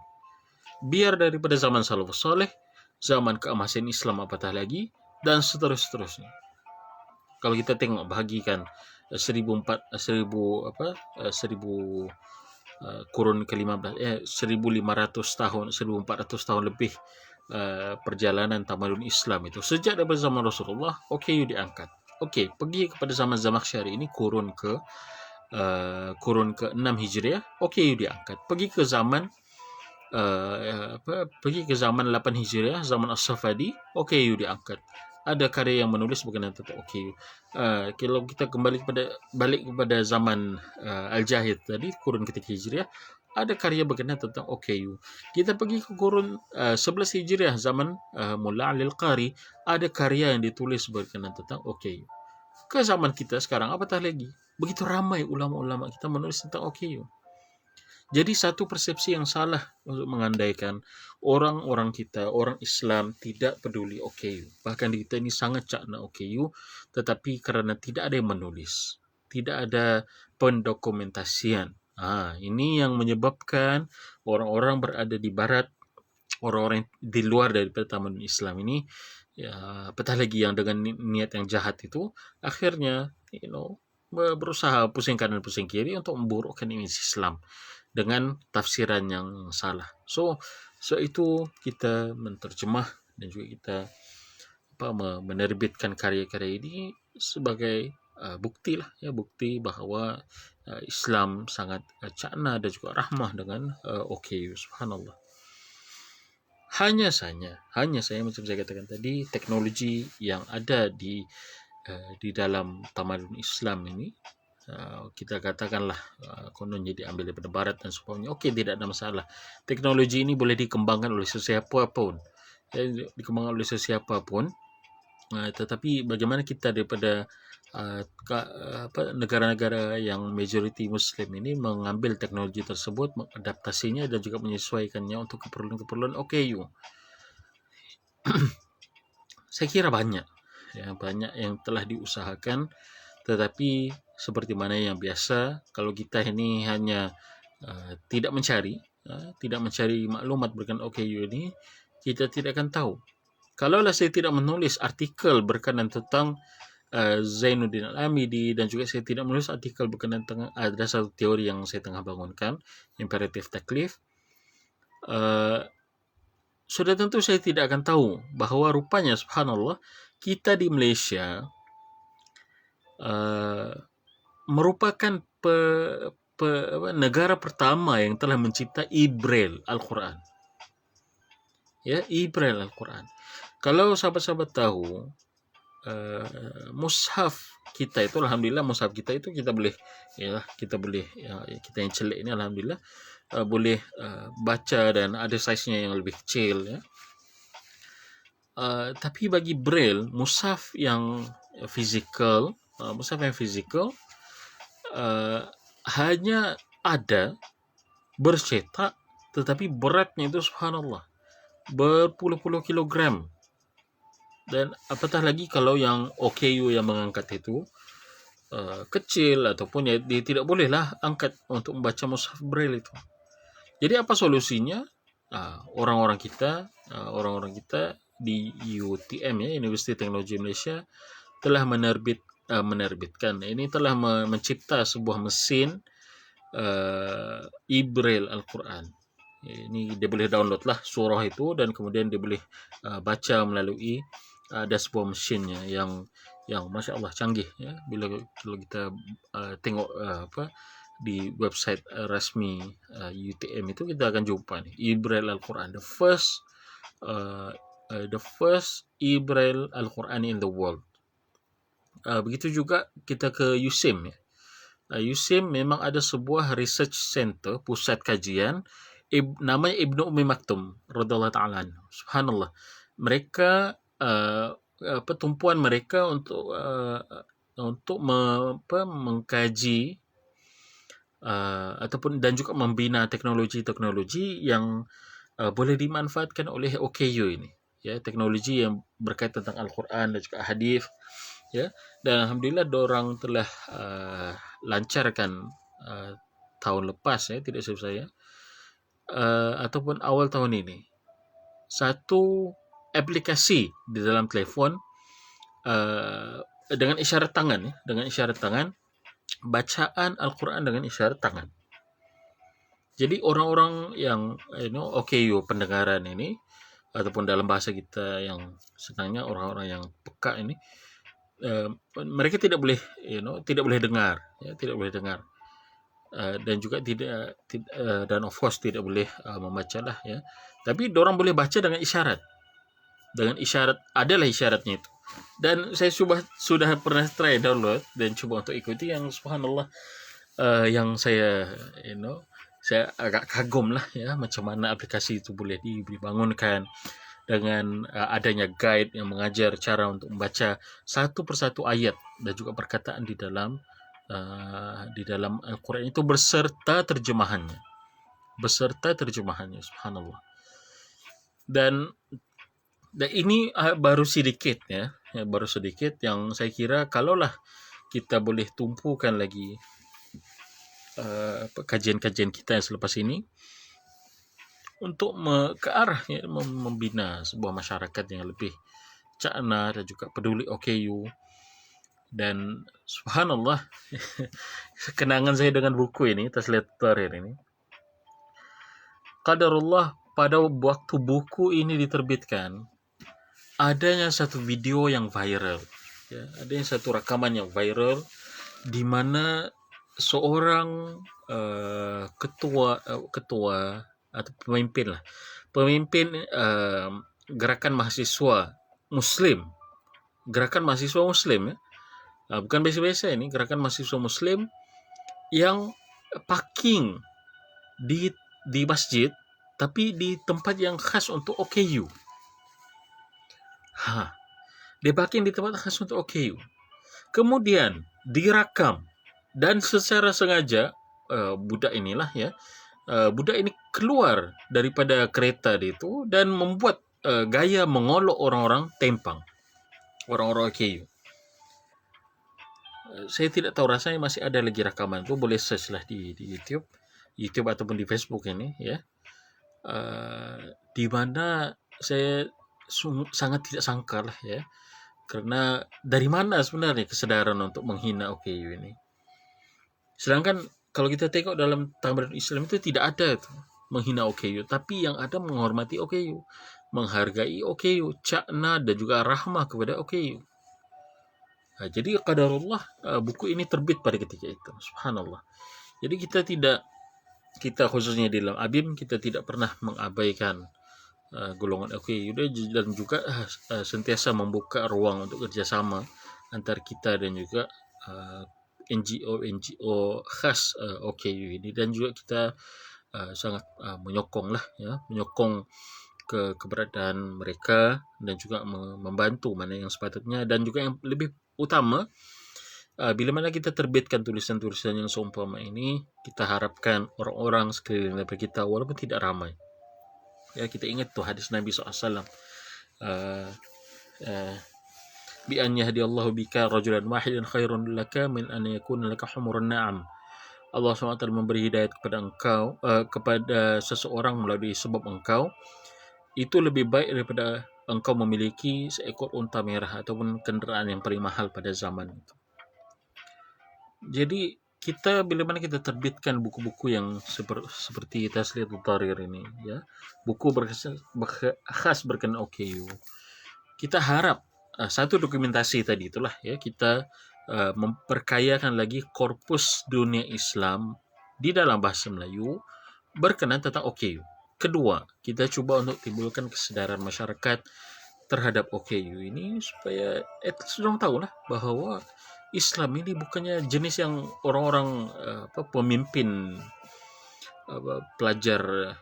Biar daripada zaman salafus saleh, zaman keemasan Islam apatah lagi, dan seterusnya. Kalau kita tengok bahagikan 1500 tahun, 1400 tahun lebih perjalanan tamadun Islam itu sejak daripada zaman Rasulullah, OKU diangkat. Pergi kepada zaman Zamakhsyari ini kurun ke 6 Hijriah, OKU diangkat. Pergi ke zaman 8 Hijriah, zaman As-Safadi, OKU diangkat. Ada karya yang menulis berkenaan tentang OKU. Kalau kita balik kepada zaman Al-Jahid tadi, kurun ketiga Hijriah, ada karya berkenaan tentang OKU. Kita pergi ke kurun 11 Hijriah, zaman Mulla Ali Al-Qari, ada karya yang ditulis berkenaan tentang OKU. Ke zaman kita sekarang, apatah lagi, begitu ramai ulama-ulama kita menulis tentang OKU. Jadi satu persepsi yang salah untuk mengandaikan orang-orang kita, orang Islam tidak peduli OKU. Bahkan kita ini sangat cakna OKU, tetapi kerana tidak ada yang menulis, tidak ada pendokumentasian. Ini yang menyebabkan orang-orang berada di barat, orang-orang di luar daripada tamadun Islam ini, apatah lagi yang dengan niat yang jahat itu, akhirnya berusaha pusing kanan pusing kiri untuk memburukkan image Islam dengan tafsiran yang salah. So itu kita menterjemah dan juga kita menerbitkan karya-karya ini sebagai bukti bahawa Islam sangat cakna dan juga rahmah dengan OKU. Subhanallah. Hanya saja macam saya katakan tadi, teknologi yang ada di dalam tamadun Islam ini, kita katakanlah konon jadi ambil daripada barat dan sebagainya. Tidak ada masalah. Teknologi ini boleh dikembangkan oleh sesiapa pun. Tetapi bagaimana kita daripada negara-negara yang majoriti Muslim ini mengambil teknologi tersebut, mengadaptasinya dan juga menyesuaikannya untuk keperluan-keperluan OKU. Saya kira banyak yang telah diusahakan, tetapi seperti mana yang biasa, kalau kita ini hanya tidak mencari maklumat berkenaan OKU ini, kita tidak akan tahu. Kalaulah saya tidak menulis artikel berkenaan tentang Zainuddin Al-Amidi, dan juga saya tidak menulis artikel berkenaan tentang ada satu teori yang saya tengah bangunkan, imperatif taklif, sudah tentu saya tidak akan tahu bahawa rupanya subhanallah kita di Malaysia merupakan negara pertama yang telah mencipta e-braille Al-Quran. Ya, e-braille Al-Quran. Kalau sahabat-sahabat tahu, mushaf kita itu, alhamdulillah mushaf kita itu kita boleh kita yang celik ini alhamdulillah boleh baca, dan ada saiznya yang lebih kecil ya. Tapi bagi braille, mushaf yang fizikal, hanya ada bercetak, tetapi beratnya itu subhanallah berpuluh-puluh kilogram. Dan apatah lagi kalau yang OKU yang mengangkat itu kecil, ataupun ya dia tidak bolehlah angkat untuk membaca mushaf braille itu. Jadi apa solusinya? Orang-orang kita di UTM ya, Universiti Teknologi Malaysia, telah menerbitkan, ini telah mencipta sebuah mesin e-braille Al-Quran. Ini dia boleh download lah surah itu, dan kemudian dia boleh baca melalui ada sebuah mesinnya yang Masya Allah canggih ya. Kalau kita tengok di website resmi UTM itu, kita akan jumpa nih e-braille Al-Quran, the first e-braille Al-Quran in the world. Begitu juga kita ke USIM ya. USIM memang ada sebuah research center, pusat kajian, namanya Ibnu Ummi Maktum radhiyallahu ta'ala. Subhanallah, mereka tumpuan mereka untuk mengkaji ataupun dan juga membina teknologi-teknologi yang boleh dimanfaatkan oleh OKU ini ya, teknologi yang berkaitan tentang Al-Quran dan juga hadis ya. Dan alhamdulillah dorang telah lancarkan tahun lepas ya, tidak silap saya, ataupun awal tahun ini, satu aplikasi di dalam telefon dengan isyarat tangan, bacaan Al-Quran dengan isyarat tangan. Jadi orang-orang yang OKU pendengaran ini, ataupun dalam bahasa kita yang senangnya orang-orang yang peka ini, mereka tidak boleh dengar ya, dan juga dan of course tidak boleh membaca lah ya. Tapi orang boleh baca dengan isyarat. Adalah isyaratnya itu. Dan saya sudah pernah try download dan coba untuk ikuti, yang subhanallah yang saya agak kagum lah ya, macam mana aplikasi itu boleh dibangunkan dengan adanya guide yang mengajar cara untuk membaca satu persatu ayat dan juga perkataan di dalam Al-Quran itu beserta terjemahannya, subhanallah. Dan ini baru sedikit ya, baru sedikit yang saya kira kalaulah kita boleh tumpukan lagi kajian-kajian kita yang selepas ini untuk ke arah ya, membina sebuah masyarakat yang lebih cakna dan juga peduli OKU. Dan subhanallah kenangan saya dengan buku ini, Tasliat Tahrir ini, qadarullah, pada waktu buku ini diterbitkan, adanya satu video yang viral ya, adanya satu rakaman yang viral di mana seorang ketua atau pemimpin gerakan mahasiswa muslim ya, bukan biasa-biasa, ini gerakan mahasiswa muslim yang parking di masjid, tapi di tempat yang khas untuk OKU. Dia parking di tempat khas untuk OKU. Kemudian direkam, dan secara sengaja budak ini keluar daripada kereta dia itu dan membuat gaya mengolok orang-orang tempang, orang-orang OKU. Saya tidak tahu, rasanya masih ada lagi rakaman itu, boleh search lah di YouTube ataupun di Facebook ini ya. Di mana saya sangat tidak sangka lah ya, karena dari mana sebenarnya kesadaran untuk menghina OKU ini. Sedangkan kalau kita tengok dalam tambahan Islam itu tidak ada itu menghina OKU, tapi yang ada menghormati OKU, menghargai OKU, cakna dan juga rahmah kepada OKU. Jadi qadarullah, buku ini terbit pada ketika itu, subhanallah. Jadi kita khususnya di dalam ABIM, kita tidak pernah mengabaikan golongan OKU, dan juga sentiasa membuka ruang untuk kerjasama antar kita dan juga NGO khas OKU ini, dan juga kita sangat menyokong keberadaan mereka dan juga membantu mana yang sepatutnya. Dan juga yang lebih utama, bila mana kita terbitkan tulisan-tulisan yang seumpama ini, kita harapkan orang-orang sekeliling daripada kita, walaupun tidak ramai, ya, kita ingat tuh hadis Nabi SAW, bi an yahdiyallahu bika rajulan wahidan khairun laka min an yakuna laka humurun na'am. Allah SWT memberi hidayat kepada engkau, kepada seseorang melalui sebab engkau, itu lebih baik daripada engkau memiliki seekor unta merah ataupun kenderaan yang paling mahal pada zaman itu. Jadi kita, bila mana kita terbitkan buku-buku yang seperti Tasliyatul Tarir ini ya, buku khas berkenaan OKU, kita harap satu dokumentasi tadi itulah ya, kita memperkayakan lagi korpus dunia Islam di dalam bahasa Melayu berkenaan tentang OKU. Kedua, kita cuba untuk timbulkan kesadaran masyarakat terhadap OKU ini, supaya orang tahu lah bahawa Islam ini bukannya jenis yang orang-orang pemimpin pelajar,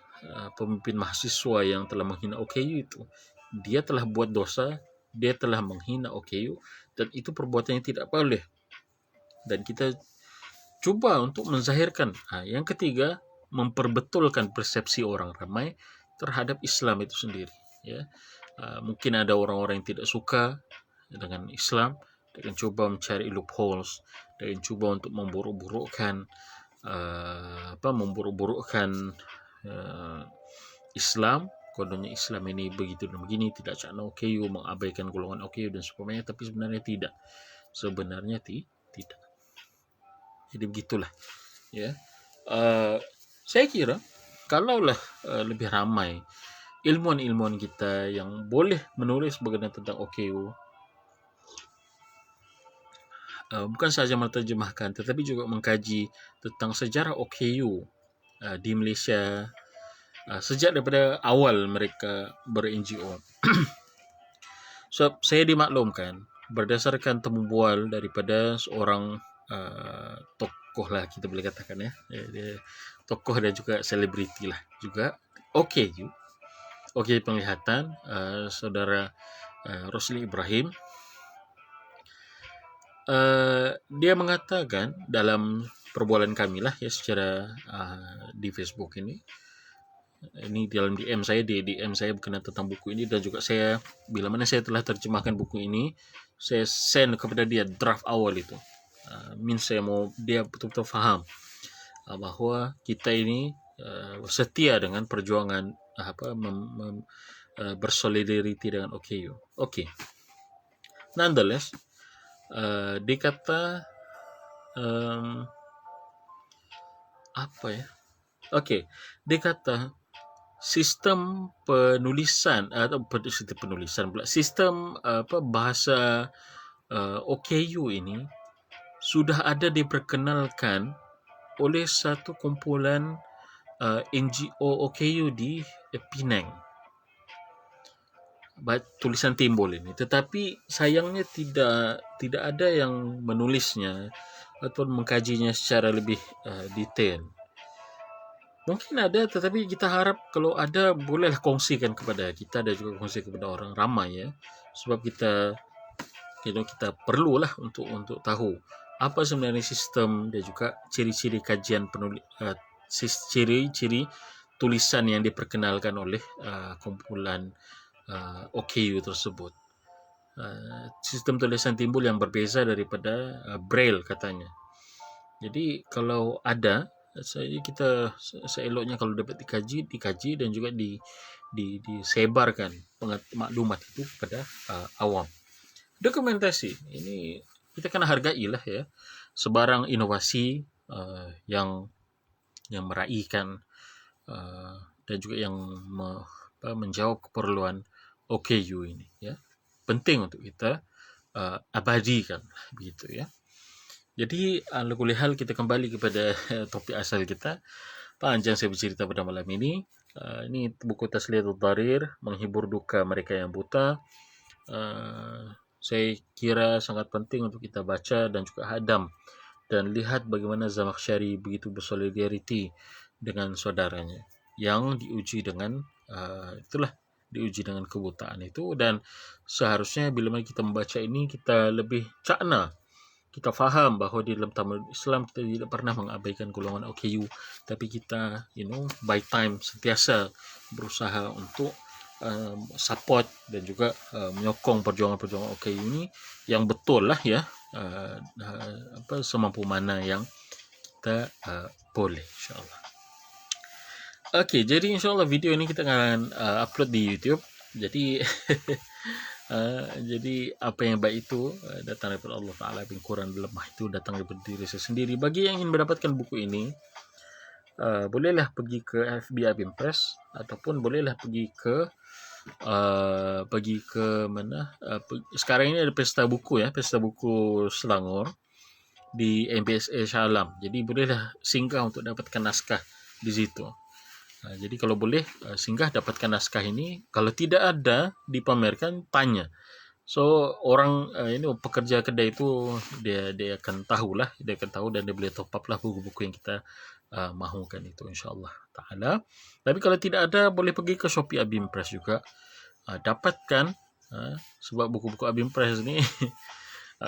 pemimpin mahasiswa yang telah menghina OKU itu. Dia telah buat dosa, dia telah menghina OKU, dan itu perbuatan yang tidak boleh. Dan kita cuba untuk menzahirkan. Yang ketiga, memperbetulkan persepsi orang ramai terhadap Islam itu sendiri ya. Mungkin ada orang-orang yang tidak suka dengan Islam, dengan coba mencari loopholes, dengan coba untuk memburuk-burukkan Islam. Kononnya Islam ini begitu dan begini, tidak cakna OKU, mengabaikan golongan OKU dan sebagainya, tapi sebenarnya tidak. Tidak. Jadi begitulah ya. Saya kira kalaulah lebih ramai ilmuwan-ilmuwan kita yang boleh menulis berkenaan tentang OKU, bukan sahaja menerjemahkan tetapi juga mengkaji tentang sejarah OKU di Malaysia sejak daripada awal mereka ber-NGO. So, saya dimaklumkan berdasarkan temu bual daripada seorang tokoh lah, kita boleh katakan ya, dia tokoh dan juga selebriti lah juga OKU penglihatan, saudara Rosli Ibrahim. Dia mengatakan dalam perbualan kami lah ya, secara di Facebook ini dalam DM saya berkenaan tentang buku ini, dan juga saya, bila mana saya telah terjemahkan buku ini, saya send kepada dia draft awal itu. Saya mau dia betul-betul faham bahawa kita ini setia dengan perjuangan bersolidariti dengan OKU. Okay. Nonetheless, dia kata dia kata sistem penulisan atau sistem bahasa OKU ini sudah ada diperkenalkan oleh satu kumpulan NGO OKU di Penang. Tulisan timbul ini, tetapi sayangnya tidak ada yang menulisnya atau mengkajinya secara lebih detail. Mungkin ada, tetapi kita harap kalau ada, bolehlah kongsikan kepada kita dan juga kongsi kepada orang ramai ya, sebab kita perlulah untuk tahu apa sebenarnya sistem dan juga ciri-ciri kajian ciri-ciri tulisan yang diperkenalkan oleh kumpulan OKU tersebut. Sistem tulisan timbul yang berbeza daripada Braille katanya. Jadi kalau ada, kita seeloknya kalau dapat dikaji dan juga disebarkan maklumat itu kepada awam. Dokumentasi ini kita kena hargai lah ya, sebarang inovasi yang meraihkan dan juga yang menjawab keperluan OKU ini ya, penting untuk kita abadikan begitu ya. Jadi ala kulli hal kita kembali kepada topik asal kita. Panjang saya bercerita pada malam ini. Ini buku Tasliyatul Darir, menghibur duka mereka yang buta. Saya kira sangat penting untuk kita baca dan juga hadam dan lihat bagaimana Zamakhsyari begitu bersolidariti dengan saudaranya yang diuji dengan diuji dengan kebutaan itu. Dan seharusnya bila mana kita membaca ini, kita lebih cakna, kita faham bahawa di dalam tamadun Islam kita tidak pernah mengabaikan golongan OKU, tapi kita by time sentiasa berusaha untuk support dan juga menyokong perjuangan-perjuangan OKU ini yang betul lah ya, semampu mana yang kita boleh, insyaAllah. Okey, jadi insyaAllah video ini kita akan upload di YouTube. Jadi jadi apa yang baik itu datang daripada Allah Ta'ala, yang kurang lemah itu datang daripada diri saya sendiri. Bagi yang ingin mendapatkan buku ini, bolehlah pergi ke FB Abim Press, ataupun bolehlah pergi ke mana, sekarang ini ada pesta buku ya, pesta buku Selangor di MBSA Shah Alam. Jadi bolehlah singgah untuk dapatkan naskah di situ. Jadi kalau boleh singgah dapatkan naskah ini. Kalau tidak ada dipamerkan, tanya. So orang pekerja kedai itu dia akan tahulah, dia akan tahu dan dia boleh top up lah buku-buku yang kita mahukan itu, insyaAllah ta'ala. Tapi kalau tidak ada, boleh pergi ke Shopee Abim Press juga, dapatkan, sebab buku-buku Abim Press ni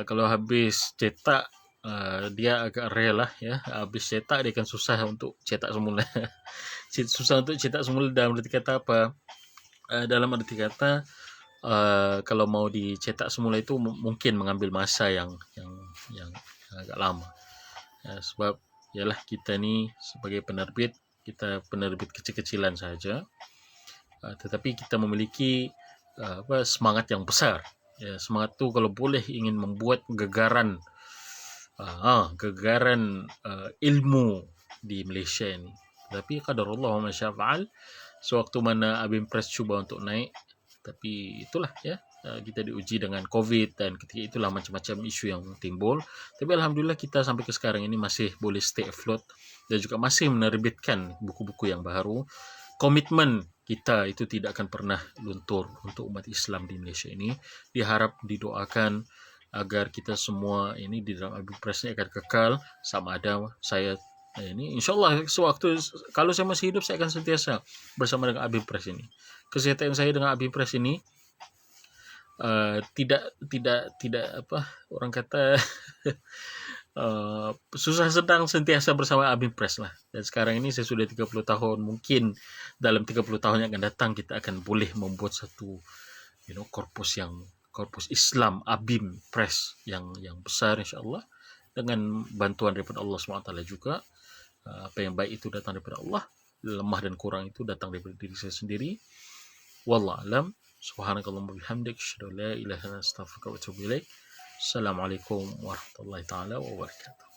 kalau habis cetak dia agak rare lah ya. Habis cetak dia akan susah untuk cetak semula. Susah untuk cetak semula dalam arti kata apa? Dalam arti kata kalau mau dicetak semula itu mungkin mengambil masa yang agak lama. Sebab ialah kita ni sebagai penerbit, kita penerbit kecil-kecilan saja. Tetapi kita memiliki semangat yang besar. Ya, semangat tu kalau boleh ingin membuat gegaran ilmu di Malaysia ini. Tapi qadarullah wa ma syaa fa'al. Sewaktu mana Abim Press cuba untuk naik, tapi itulah ya, kita diuji dengan COVID, dan ketika itulah macam-macam isu yang timbul. Tapi alhamdulillah kita sampai ke sekarang ini masih boleh stay afloat dan juga masih menerbitkan buku-buku yang baru. Komitmen kita itu tidak akan pernah luntur untuk umat Islam di Malaysia ini. Diharap didoakan agar kita semua ini di dalam Abim Press ini akan kekal sama ada saya ini, insyaAllah sewaktu kalau saya masih hidup, saya akan sentiasa bersama dengan Abim Press ini. Kesehatan saya dengan Abim Press ini tidak apa orang kata susah sedang sentiasa bersama Abim Press lah. Dan sekarang ini saya sudah 30 tahun, mungkin dalam 30 tahun yang akan datang kita akan boleh membuat satu korpus Islam Abim Press yang besar, insyaAllah, dengan bantuan daripada Allah SWT juga. Apa yang baik itu datang daripada Allah, lemah dan kurang itu datang daripada diri saya sendiri. Wallahu a'lam. Subhanakallahumma bihamdik, asyhadu an la ilaha illa anta, astaghfiruka wa atubu ilaik. Assalamualaikum warahmatullahi taala wabarakatuh.